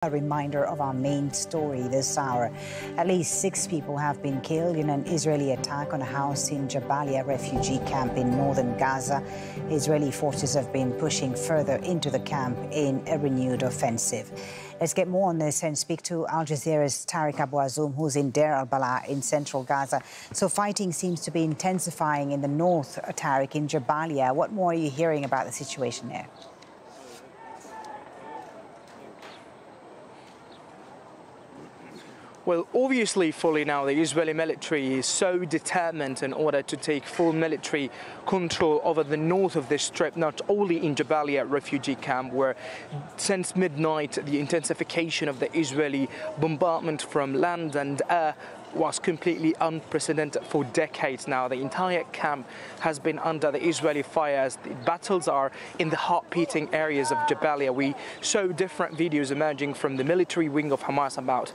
A reminder of our main story this hour. At least 6 people have been killed in an Israeli attack on a house in Jabalia refugee camp in northern Gaza. Israeli forces have been pushing further into the camp in a renewed offensive. Let's get more on this and speak to Al Jazeera's Tariq Abu who's in Deir al-Balah in central Gaza. So fighting seems to be intensifying in the north, Tariq, in Jabalia. What more are you hearing about the situation there? Well, obviously, fully now, the Israeli military is so determined in order to take full military control over the north of this strip, not only in Jabalia refugee camp, where since midnight, the intensification of the Israeli bombardment from land and air was completely unprecedented for decades now. The entire camp has been under the Israeli fire as the battles are in the heart-beating areas of Jabalia. We show different videos emerging from the military wing of Hamas about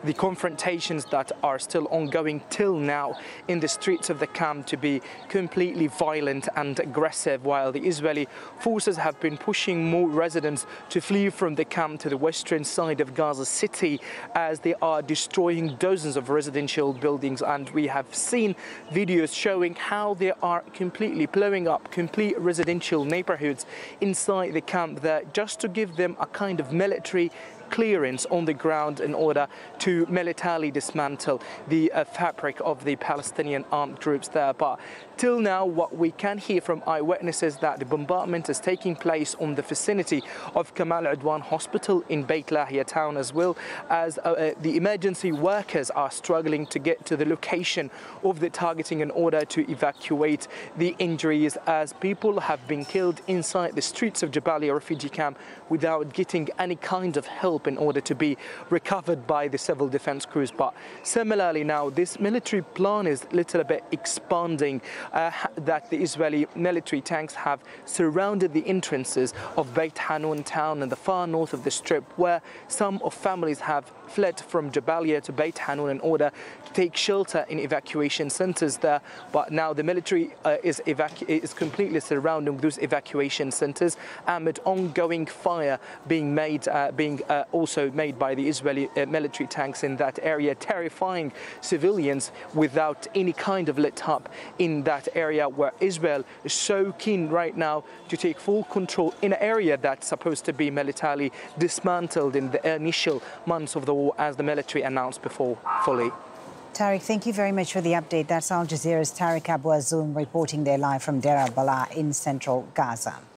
the confrontations that are still ongoing till now in the streets of the camp to be completely violent and aggressive, while the Israeli forces have been pushing more residents to flee from the camp to the western side of Gaza City as they are destroying dozens of residential buildings, and we have seen videos showing how they are completely blowing up complete residential neighborhoods inside the camp there, just to give them a kind of military clearance on the ground in order to militarily dismantle the fabric of the Palestinian armed groups there. But till now, what we can hear from eyewitnesses that the bombardment is taking place on the vicinity of Kamal Adwan Hospital in Beit Lahiya town, as well as the emergency workers are struggling to get to the location of the targeting in order to evacuate the injuries, as people have been killed inside the streets of Jabalia refugee camp without getting any kind of help in order to be recovered by the civil defense crews. But similarly now, this military plan is a little bit expanding, that the Israeli military tanks have surrounded the entrances of Beit Hanoon town in the far north of the strip, where some of families have fled from Jabalia to Beit Hanoon in order to take shelter in evacuation centers there. But now the military is completely surrounding those evacuation centers amid ongoing fire being also made by the Israeli military tanks in that area, terrifying civilians without any kind of let up in that area, where Israel is so keen right now to take full control in an area that's supposed to be militarily dismantled in the initial months of the war, as the military announced before fully. Tariq, thank you very much for the update. That's Al Jazeera's Tariq Abu reporting there live from Deir al-Balah in central Gaza.